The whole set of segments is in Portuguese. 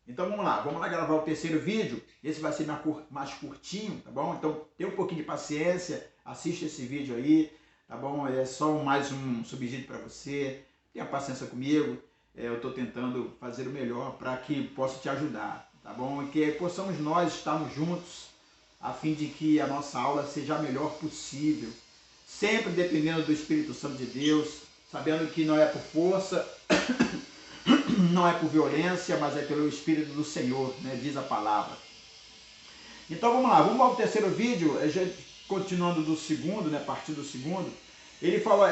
Então vamos lá gravar o terceiro vídeo. Esse vai ser mais curtinho, tá bom? Então tenha um pouquinho de paciência, assista esse vídeo aí, tá bom? É só mais um subsídio para você. Tenha paciência comigo. Eu estou tentando fazer o melhor para que possa te ajudar, tá bom? E que possamos nós estarmos juntos a fim de que a nossa aula seja a melhor possível. Sempre dependendo do Espírito Santo de Deus, sabendo que não é por força, não é por violência, mas é pelo Espírito do Senhor, né? Diz a palavra. Então vamos lá, vamos ao terceiro vídeo, já continuando do segundo, né? Partindo do segundo. Ele fala,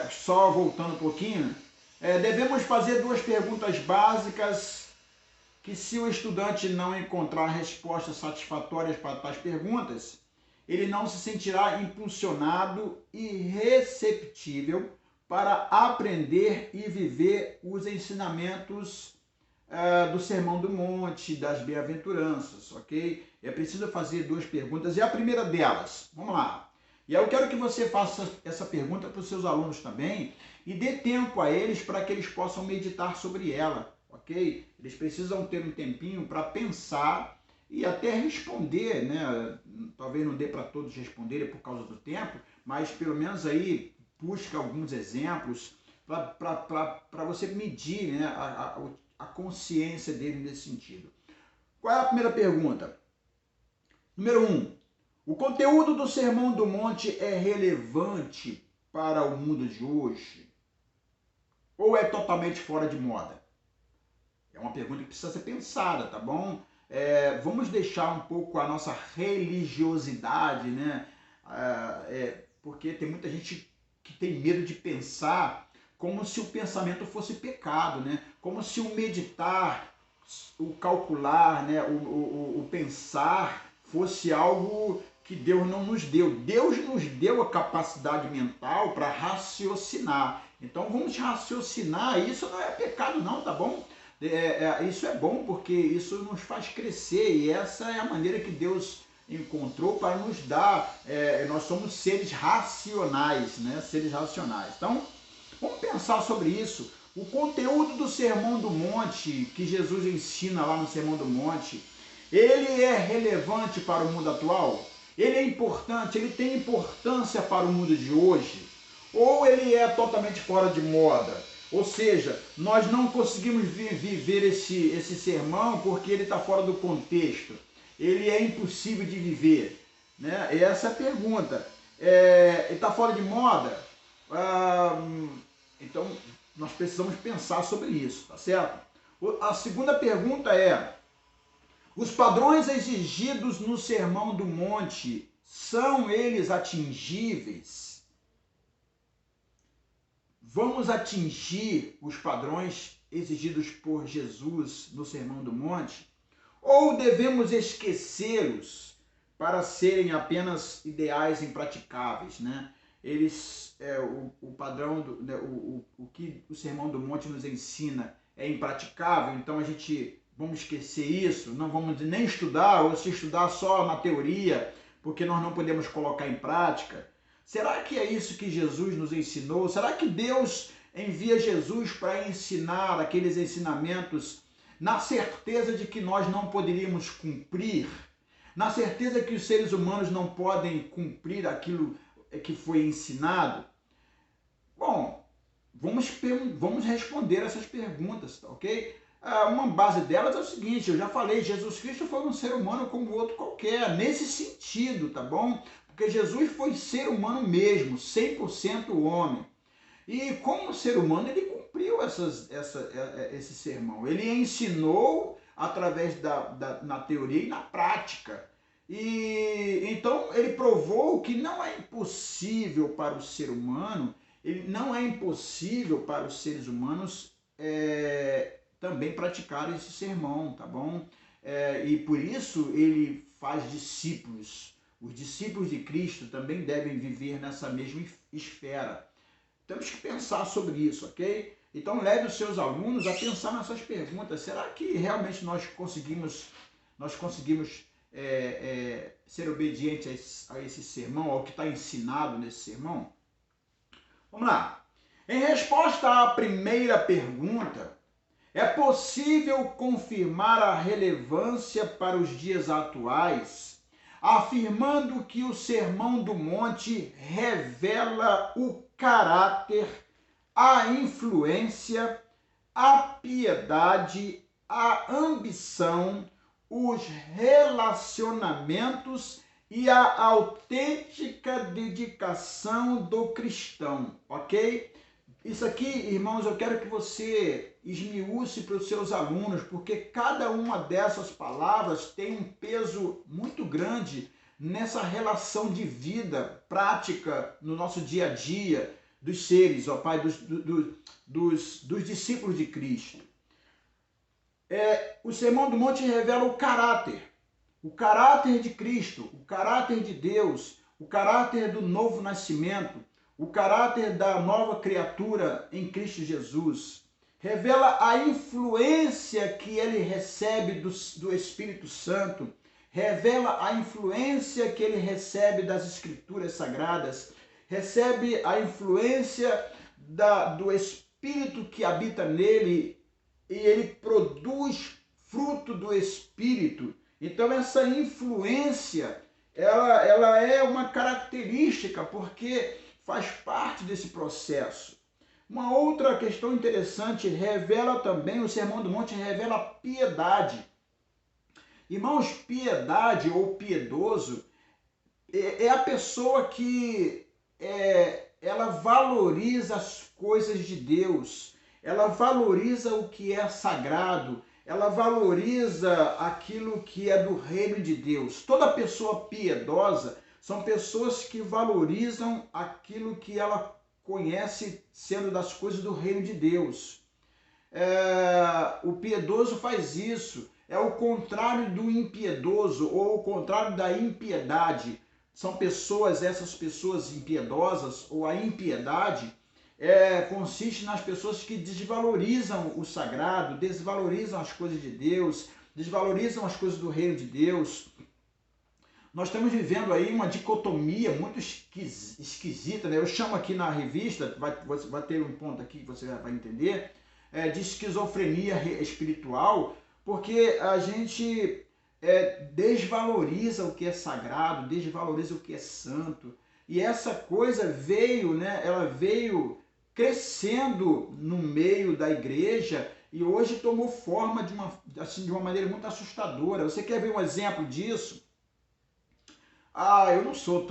só voltando um pouquinho, devemos fazer duas perguntas básicas que, se o estudante não encontrar respostas satisfatórias para tais perguntas, ele não se sentirá impulsionado e receptível para aprender e viver os ensinamentos do Sermão do Monte, das bem-aventuranças, ok? É preciso fazer duas perguntas, e a primeira delas, vamos lá. E eu quero que você faça essa pergunta para os seus alunos também e dê tempo a eles para que eles possam meditar sobre ela, ok? Eles precisam ter um tempinho para pensar e até responder, né? Talvez não dê para todos responderem por causa do tempo, mas pelo menos aí busca alguns exemplos para você medir, né, a consciência dele nesse sentido. Qual é a primeira pergunta? Número 1. O conteúdo do Sermão do Monte é relevante para o mundo de hoje? Ou é totalmente fora de moda? É uma pergunta que precisa ser pensada, tá bom? Vamos deixar um pouco a nossa religiosidade, né? Porque tem muita gente que tem medo de pensar como se o pensamento fosse pecado, né? Como se o meditar, o calcular, né? o pensar fosse algo que Deus não nos deu. Deus nos deu a capacidade mental para raciocinar. Então vamos raciocinar, isso não é pecado não, tá bom? Isso é bom porque isso nos faz crescer e essa é a maneira que Deus encontrou para nos dar, nós somos seres racionais, né? Seres racionais. Então, vamos pensar sobre isso. O conteúdo do Sermão do Monte, que Jesus ensina lá no Sermão do Monte, ele é relevante para o mundo atual? Ele é importante, ele tem importância para o mundo de hoje? Ou ele é totalmente fora de moda? Ou seja, nós não conseguimos viver esse sermão porque ele está fora do contexto. Ele é impossível de viver, né? Essa é a pergunta. Ele está fora de moda? Então, nós precisamos pensar sobre isso, tá certo? A segunda pergunta é: os padrões exigidos no Sermão do Monte, são eles atingíveis? Vamos atingir os padrões exigidos por Jesus no Sermão do Monte? Ou devemos esquecê-los para serem apenas ideais impraticáveis, né? O padrão, o que o Sermão do Monte nos ensina é impraticável, então vamos esquecer isso, não vamos nem estudar, ou se estudar só na teoria, porque nós não podemos colocar em prática. Será que é isso que Jesus nos ensinou? Será que Deus envia Jesus para ensinar aqueles ensinamentos na certeza de que nós não poderíamos cumprir? Na certeza que os seres humanos não podem cumprir aquilo que foi ensinado? Bom, vamos responder essas perguntas, ok? Uma base delas é o seguinte, eu já falei, Jesus Cristo foi um ser humano como outro qualquer, nesse sentido, tá bom? Porque Jesus foi ser humano mesmo, 100% homem. E como ser humano, ele cumpriu esse sermão. Ele ensinou através na teoria e na prática. E então ele provou que não é impossível para o ser humano, não é impossível para os seres humanos também praticar esse sermão, tá bom? E por isso ele faz discípulos. Os discípulos de Cristo também devem viver nessa mesma esfera. Temos que pensar sobre isso, ok? Então leve os seus alunos a pensar nessas perguntas. Será que realmente nós conseguimos ser obedientes a esse sermão, ao que está ensinado nesse sermão? Vamos lá. Em resposta à primeira pergunta, É possível confirmar a relevância para os dias atuais, afirmando que o Sermão do Monte revela o caráter, a influência, a piedade, a ambição, os relacionamentos e a autêntica dedicação do cristão, ok? Isso aqui, irmãos, eu quero que você esmiúce para os seus alunos, porque cada uma dessas palavras tem um peso muito grande nessa relação de vida prática no nosso dia a dia dos seres, ó Pai, dos discípulos de Cristo. O Sermão do Monte revela o caráter de Cristo, o caráter de Deus, o caráter do novo nascimento, o caráter da nova criatura em Cristo Jesus. Revela a influência que ele recebe do Espírito Santo, revela a influência que ele recebe das Escrituras Sagradas, recebe a influência do Espírito que habita nele e ele produz fruto do Espírito. Então essa influência, ela é uma característica, porque faz parte desse processo. Uma outra questão interessante, revela também, o Sermão do Monte revela piedade. Irmãos, piedade ou piedoso é a pessoa que ela valoriza as coisas de Deus, ela valoriza o que é sagrado, ela valoriza aquilo que é do reino de Deus. Toda pessoa piedosa são pessoas que valorizam aquilo que ela conhece sendo das coisas do reino de Deus. O piedoso faz isso. É o contrário do impiedoso ou o contrário da impiedade. São pessoas, essas pessoas impiedosas ou a impiedade consiste nas pessoas que desvalorizam o sagrado, desvalorizam as coisas de Deus, desvalorizam as coisas do reino de Deus. Nós estamos vivendo aí uma dicotomia muito esquisita, né? Eu chamo aqui na revista, vai ter um ponto aqui que você vai entender, de esquizofrenia espiritual, porque a gente desvaloriza o que é sagrado, desvaloriza o que é santo. E essa coisa veio, né? Ela veio crescendo no meio da igreja e hoje tomou forma de uma maneira muito assustadora. Você quer ver um exemplo disso? Eu não sou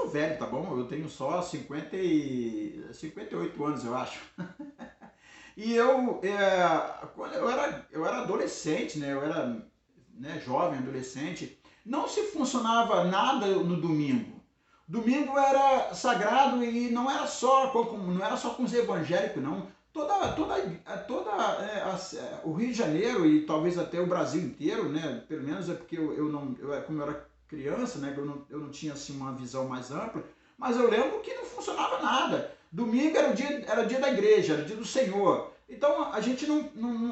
velho, tá bom? Eu tenho só 58 anos, eu acho. E quando eu era adolescente, né? Eu era, né, jovem, adolescente, não se funcionava nada no domingo. Domingo era sagrado e não era só com os evangélicos, não. O Rio de Janeiro e talvez até o Brasil inteiro, né? Pelo menos é porque como eu era criança, né? Eu não tinha assim uma visão mais ampla, mas eu lembro que não funcionava nada. Domingo era o dia da igreja, era o dia do Senhor. Então a gente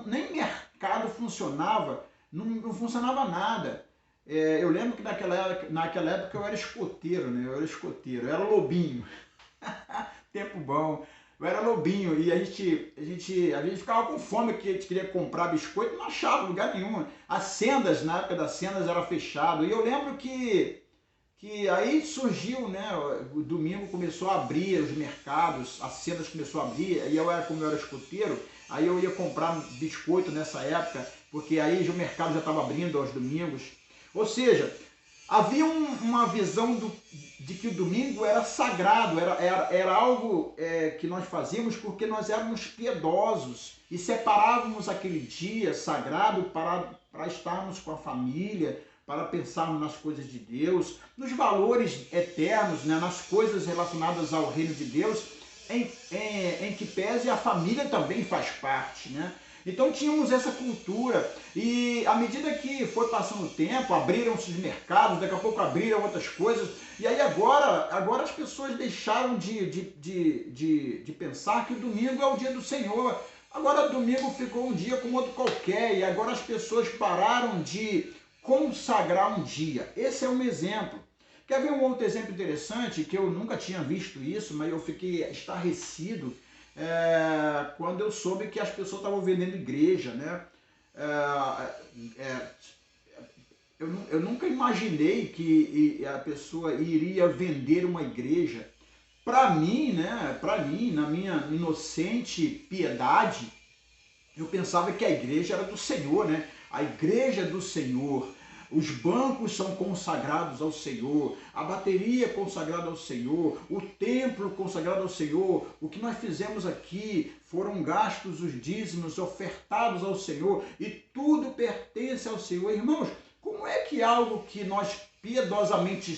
nem mercado funcionava, não funcionava nada. Eu lembro que naquela época eu era escoteiro, né? Eu era lobinho. Tempo bom. Eu era lobinho e a gente ficava com fome, porque a gente queria comprar biscoito e não achava lugar nenhum. As sendas, na época das sendas, era fechado. E eu lembro que aí surgiu, né? O domingo começou a abrir os mercados, as sendas começou a abrir, e como eu era escoteiro, aí eu ia comprar biscoito nessa época, porque aí o mercado já estava abrindo aos domingos. Ou seja, havia uma visão de que o domingo era sagrado, era algo que nós fazíamos porque nós éramos piedosos e separávamos aquele dia sagrado para estarmos com a família, para pensarmos nas coisas de Deus, nos valores eternos, né, nas coisas relacionadas ao reino de Deus, em que pese a família também faz parte, né? Então tínhamos essa cultura e à medida que foi passando o tempo, abriram-se os mercados, daqui a pouco abriram outras coisas, e aí agora as pessoas deixaram de pensar que o domingo é o dia do Senhor. Agora domingo ficou um dia como outro qualquer e agora as pessoas pararam de consagrar um dia. Esse é um exemplo. Quer ver um outro exemplo interessante que eu nunca tinha visto isso, mas eu fiquei estarrecido? quando eu soube que as pessoas estavam vendendo igreja, né? Eu nunca imaginei que a pessoa iria vender uma igreja. Para mim, né? Para mim, na minha inocente piedade, eu pensava que a igreja era do Senhor, né? A igreja do Senhor. Os bancos são consagrados ao Senhor, a bateria é consagrada ao Senhor, o templo consagrado ao Senhor, o que nós fizemos aqui foram gastos os dízimos ofertados ao Senhor e tudo pertence ao Senhor. Irmãos, como é que algo que nós piedosamente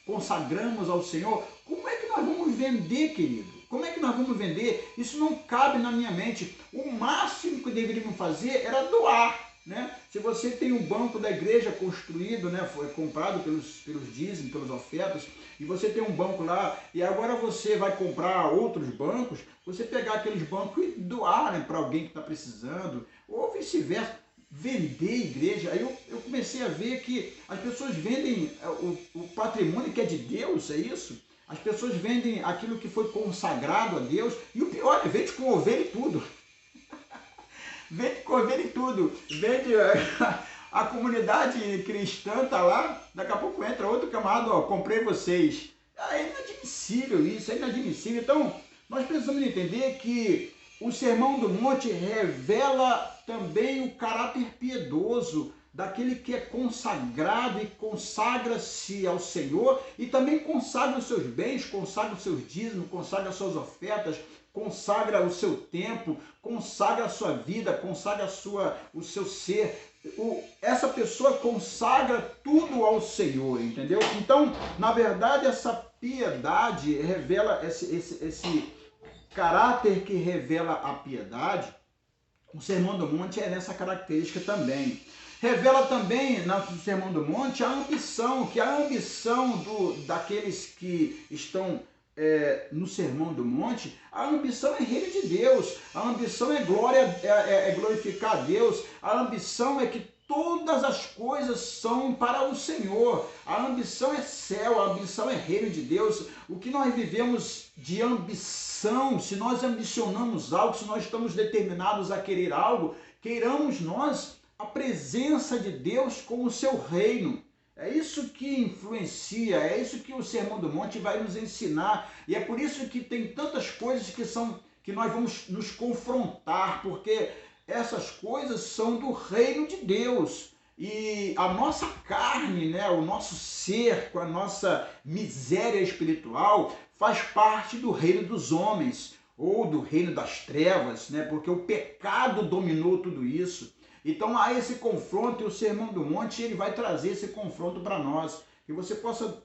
consagramos ao Senhor, como é que nós vamos vender, querido? Como é que nós vamos vender? Isso não cabe na minha mente. O máximo que deveríamos fazer era doar. Né? Se você tem um banco da igreja construído, né, foi comprado pelos dízimos, pelas ofertas, e você tem um banco lá, e agora você vai comprar outros bancos, você pegar aqueles bancos e doar, né, para alguém que está precisando, ou vice-versa, vender igreja. Aí eu comecei a ver que as pessoas vendem o patrimônio que é de Deus, é isso? As pessoas vendem aquilo que foi consagrado a Deus, e o pior é vende com ovelha e tudo. Vende com ovelha e tudo. Vende a comunidade cristã, tá lá, daqui a pouco entra outro camarada, ó, comprei vocês. É inadmissível isso, é inadmissível. Então, nós precisamos entender que o Sermão do Monte revela também o caráter piedoso daquele que é consagrado e consagra-se ao Senhor e também consagra os seus bens, consagra os seus dízimos, consagra as suas ofertas, consagra o seu tempo, consagra a sua vida, consagra o seu ser. Essa pessoa consagra tudo ao Senhor, entendeu? Então, na verdade, essa piedade revela esse caráter que revela a piedade. O Sermão do Monte é nessa característica também. Revela também no Sermão do Monte a ambição, que a ambição daqueles que estão no Sermão do Monte, a ambição é reino de Deus, a ambição é glória, é glorificar a Deus, a ambição é que todas as coisas são para o Senhor, a ambição é céu, a ambição é reino de Deus. O que nós vivemos de ambição, se nós ambicionamos algo, se nós estamos determinados a querer algo, queiramos nós a presença de Deus com o seu reino. É isso que influencia, é isso que o Sermão do Monte vai nos ensinar. E é por isso que tem tantas coisas que nós vamos nos confrontar, porque essas coisas são do reino de Deus. E a nossa carne, né, o nosso ser, com a nossa miséria espiritual, faz parte do reino dos homens, ou do reino das trevas, né, porque o pecado dominou tudo isso. Então há esse confronto e o Sermão do Monte ele vai trazer esse confronto para nós. Que você possa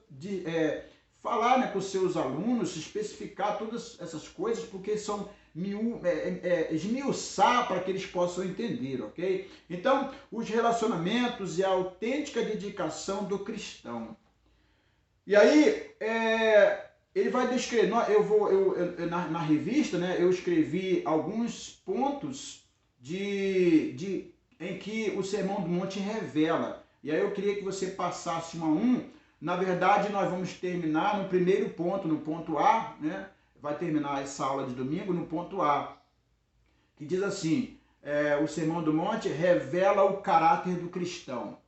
falar, né, com os seus alunos, especificar todas essas coisas, porque são esmiuçar para que eles possam entender, ok? Então, os relacionamentos e a autêntica dedicação do cristão. E aí, ele vai descrever, na revista, né, eu escrevi alguns pontos em que o Sermão do Monte revela. E aí eu queria que você passasse um a um. Na verdade, nós vamos terminar no primeiro ponto, no ponto A, né? Vai terminar essa aula de domingo no ponto A, que diz assim, o Sermão do Monte revela o caráter do cristão.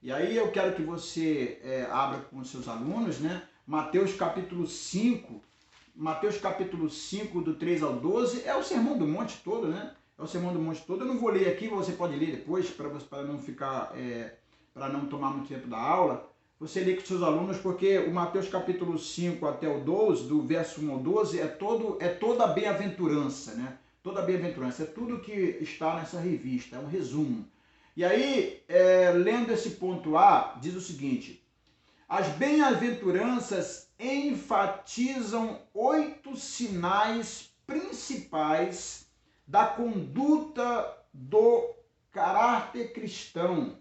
E aí eu quero que você abra com os seus alunos, né? Mateus capítulo 5, do 3 ao 12, é o Sermão do Monte todo, né? É o Sermão do Monte todo. Eu não vou ler aqui, você pode ler depois, para não ficar, para não tomar muito tempo da aula. Você lê com seus alunos, porque o Mateus capítulo 5 até o 12, do verso 1 ao 12, é toda a bem-aventurança, né? Toda a bem-aventurança, é tudo que está nessa revista, é um resumo. E aí, lendo esse ponto A, diz o seguinte: as bem-aventuranças enfatizam 8 sinais principais da conduta do caráter cristão,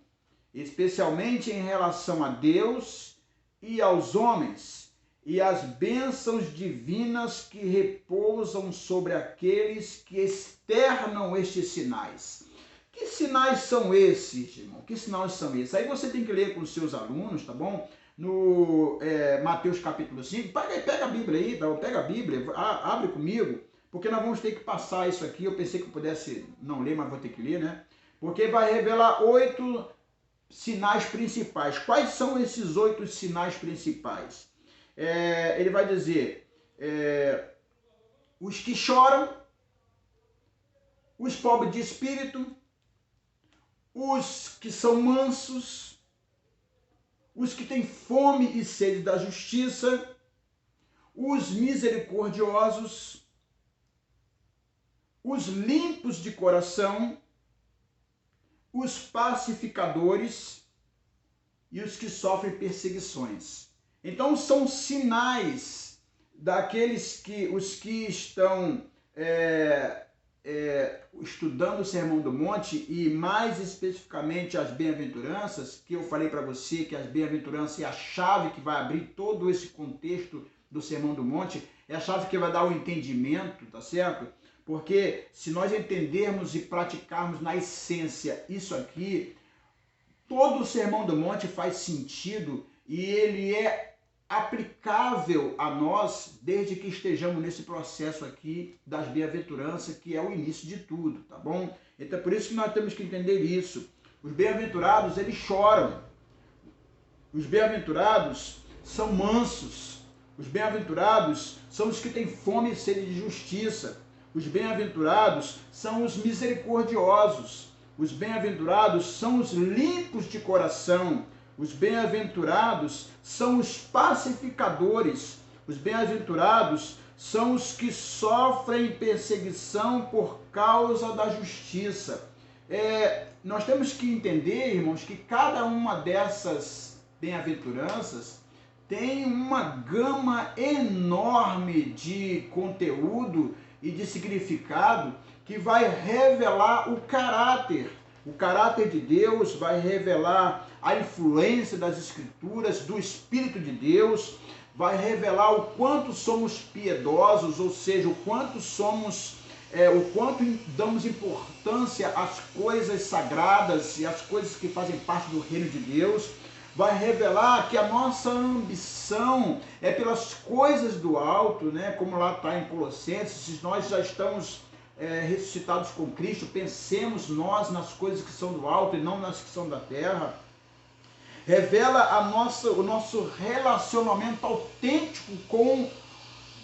especialmente em relação a Deus e aos homens, e as bênçãos divinas que repousam sobre aqueles que externam estes sinais. Que sinais são esses, irmão? Que sinais são esses? Aí você tem que ler com os seus alunos, tá bom? No Mateus capítulo 5, pega a Bíblia aí, tá? Pega a Bíblia, abre comigo, porque nós vamos ter que passar isso aqui. Eu pensei que eu pudesse não ler, mas vou ter que ler, né? Porque vai revelar 8 sinais principais. Quais são esses 8 sinais principais? Ele vai dizer, os que choram, os pobres de espírito, os que são mansos, os que têm fome e sede da justiça, os misericordiosos, os limpos de coração, os pacificadores e os que sofrem perseguições. Então são sinais daqueles que os que estão estudando o Sermão do Monte, e mais especificamente as bem-aventuranças, que eu falei para você que as bem-aventuranças é a chave que vai abrir todo esse contexto do Sermão do Monte, é a chave que vai dar o entendimento, tá certo? Porque se nós entendermos e praticarmos na essência isso aqui, todo o Sermão do Monte faz sentido e ele é aplicável a nós desde que estejamos nesse processo aqui das bem-aventuranças, que é o início de tudo, tá bom? Então é por isso que nós temos que entender isso. Os bem-aventurados, eles choram. Os bem-aventurados são mansos. Os bem-aventurados são os que têm fome e sede de justiça. Os bem-aventurados são os misericordiosos. Os bem-aventurados são os limpos de coração. Os bem-aventurados são os pacificadores. Os bem-aventurados são os que sofrem perseguição por causa da justiça. Nós temos que entender, irmãos, que cada uma dessas bem-aventuranças tem uma gama enorme de conteúdo e de significado que vai revelar o caráter. O caráter de Deus vai revelar a influência das Escrituras, do Espírito de Deus, vai revelar o quanto somos piedosos, ou seja, o quanto damos importância às coisas sagradas e às coisas que fazem parte do reino de Deus. Vai revelar que a nossa ambição é pelas coisas do alto, né? Como lá está em Colossenses, se nós já estamos ressuscitados com Cristo, pensemos nós nas coisas que são do alto e não nas que são da terra. Revela o nosso relacionamento autêntico com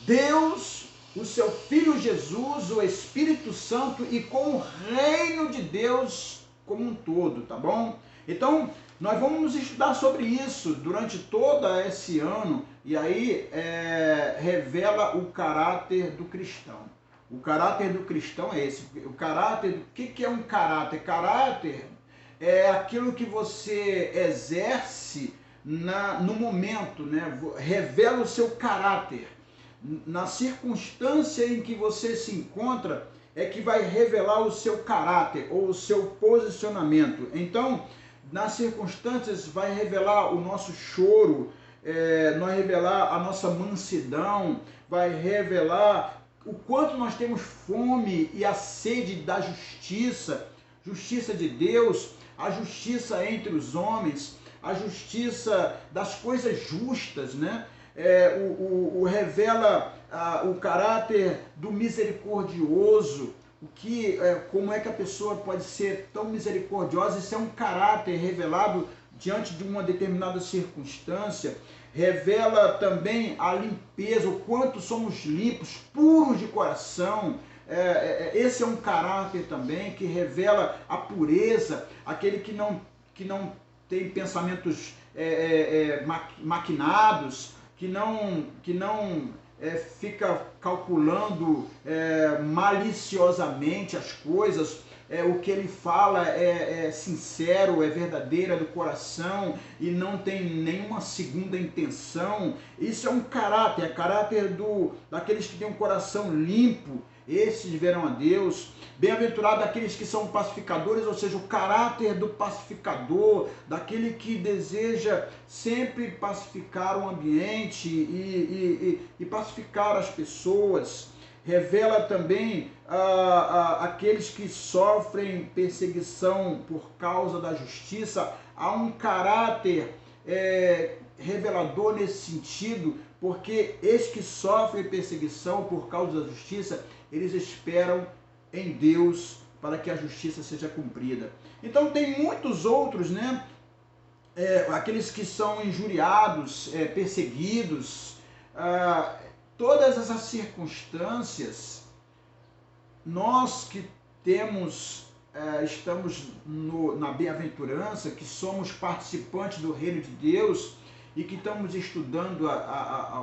Deus, o seu Filho Jesus, o Espírito Santo e com o reino de Deus como um todo, tá bom? Então, nós vamos estudar sobre isso durante todo esse ano, e aí revela o caráter do cristão. O caráter do cristão é esse. O caráter, o que é um caráter? Caráter é aquilo que você exerce no momento, né? Revela o seu caráter. Na circunstância em que você se encontra é que vai revelar o seu caráter ou o seu posicionamento. Então, nas circunstâncias vai revelar o nosso choro, vai revelar a nossa mansidão, vai revelar o quanto nós temos fome e a sede da justiça, justiça de Deus, a justiça entre os homens, a justiça das coisas justas, né? Revela o caráter do misericordioso, como é que a pessoa pode ser tão misericordiosa. Isso é um caráter revelado diante de uma determinada circunstância. Revela também a limpeza, o quanto somos limpos, puros de coração. Esse é um caráter também que revela a pureza, aquele que não tem pensamentos maquinados, que não fica calculando maliciosamente as coisas. O que ele fala é sincero, é verdadeiro, é do coração e não tem nenhuma segunda intenção. Isso é um caráter, caráter daqueles que têm um coração limpo. Esses verão a Deus. Bem-aventurado aqueles que são pacificadores, ou seja, o caráter do pacificador, daquele que deseja sempre pacificar o ambiente e pacificar as pessoas. Revela também aqueles que sofrem perseguição por causa da justiça. Há um caráter revelador nesse sentido, porque esses que sofrem perseguição por causa da justiça, eles esperam em Deus para que a justiça seja cumprida. Então tem muitos outros, né? Aqueles que são injuriados, perseguidos, todas essas circunstâncias, nós que estamos na bem-aventurança, que somos participantes do reino de Deus e que estamos estudando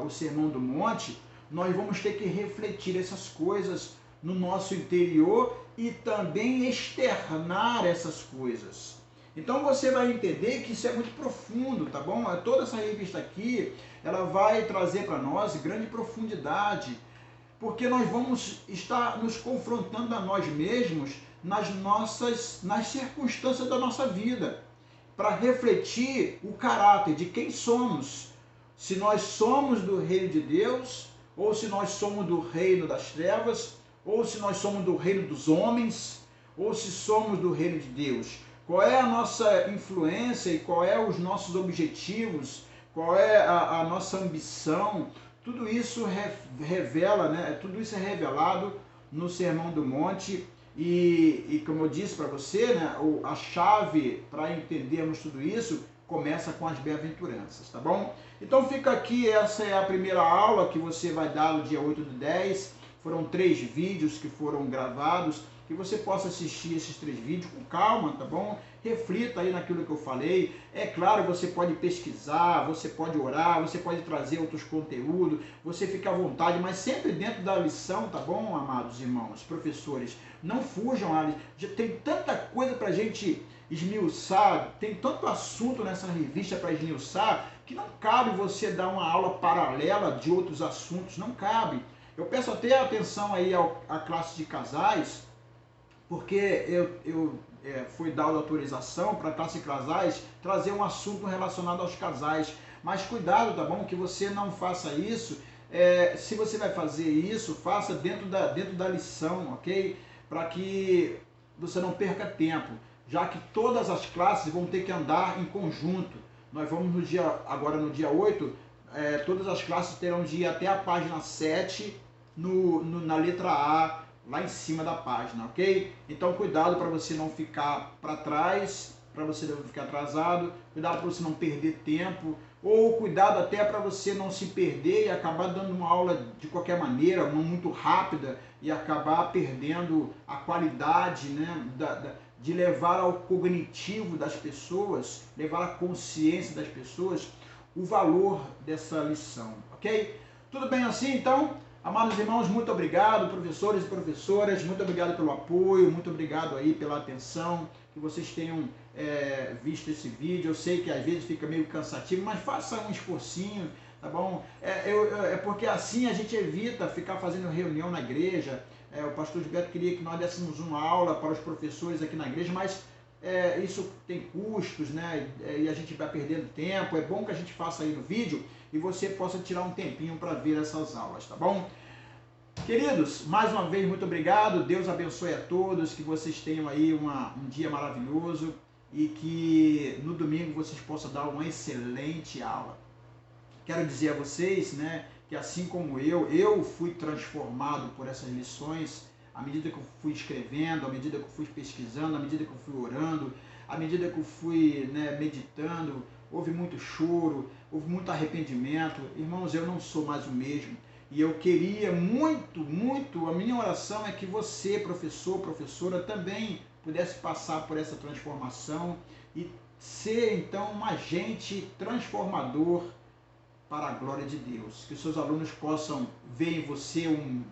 o Sermão do Monte, nós vamos ter que refletir essas coisas no nosso interior e também externar essas coisas. Então você vai entender que isso é muito profundo, tá bom? Toda essa revista aqui, ela vai trazer para nós grande profundidade, porque nós vamos estar nos confrontando a nós mesmos nas circunstâncias da nossa vida, para refletir o caráter de quem somos, se nós somos do reino de Deus, ou se nós somos do reino das trevas, ou se nós somos do reino dos homens, ou se somos do reino de Deus. Qual é a nossa influência e qual é os nossos objetivos, qual é a nossa ambição. Tudo isso revela, né? Tudo isso é revelado no Sermão do Monte e como eu disse para você, né? A chave para entendermos tudo isso começa com as bem-aventuranças, tá bom? Então fica aqui, essa é a primeira aula que você vai dar no dia 8/10. Foram 3 vídeos que foram gravados, que você possa assistir esses 3 vídeos com calma, tá bom? Reflita aí naquilo que eu falei. É claro, você pode pesquisar, você pode orar, você pode trazer outros conteúdos, você fica à vontade, mas sempre dentro da lição, tá bom, amados irmãos, professores? Não fujam, já tem tanta coisa pra gente esmiuçar, tem tanto assunto nessa revista para esmiuçar, que não cabe você dar uma aula paralela de outros assuntos, não cabe. Eu peço até atenção aí à classe de casais, porque eu fui dar autorização para a classe de casais trazer um assunto relacionado aos casais. Mas cuidado, tá bom? Que você não faça isso. Se você vai fazer isso, faça dentro da lição, ok? Para que você não perca tempo, já que todas as classes vão ter que andar em conjunto. Nós vamos agora no dia 8, todas as classes terão de ir até a página 7 na letra A, lá em cima da página, ok? Então cuidado para você não ficar para trás, para você não ficar atrasado, cuidado para você não perder tempo, ou cuidado até para você não se perder e acabar dando uma aula de qualquer maneira, uma muito rápida, e acabar perdendo a qualidade, né, de levar ao cognitivo das pessoas, levar à consciência das pessoas o valor dessa lição, ok? Tudo bem assim, então? Amados irmãos, muito obrigado, professores e professoras, muito obrigado pelo apoio, muito obrigado aí pela atenção, que vocês tenham visto esse vídeo. Eu sei que às vezes fica meio cansativo, mas faça um esforcinho, tá bom? Porque assim a gente evita ficar fazendo reunião na igreja. O pastor Gilberto queria que nós dessemos uma aula para os professores aqui na igreja, mas isso tem custos, né? E a gente vai perdendo tempo. É bom que a gente faça aí no vídeo e você possa tirar um tempinho para ver essas aulas, tá bom? Queridos, mais uma vez, muito obrigado. Deus abençoe a todos, que vocês tenham aí um dia maravilhoso e que no domingo vocês possam dar uma excelente aula. Quero dizer a vocês, né, que assim como eu fui transformado por essas lições, à medida que eu fui escrevendo, à medida que eu fui pesquisando, à medida que eu fui orando, à medida que eu fui, né, meditando. Houve muito choro, houve muito arrependimento. Irmãos, eu não sou mais o mesmo. E eu queria muito, a minha oração é que você, professor, professora, também pudesse passar por essa transformação e ser, então, um agente transformador para a glória de Deus. Que os seus alunos possam ver em você um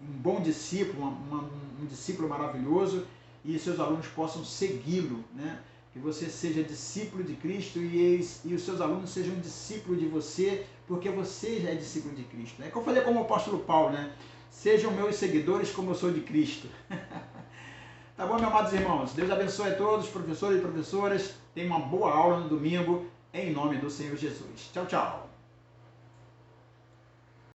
bom discípulo, um discípulo maravilhoso, e seus alunos possam segui-lo, né? Que você seja discípulo de Cristo e os seus alunos sejam discípulos de você, porque você já é discípulo de Cristo. É que eu falei como o apóstolo Paulo, né? Sejam meus seguidores como eu sou de Cristo. Tá bom, meus amados irmãos? Deus abençoe a todos, professores e professoras. Tenham uma boa aula no domingo, em nome do Senhor Jesus. Tchau, tchau.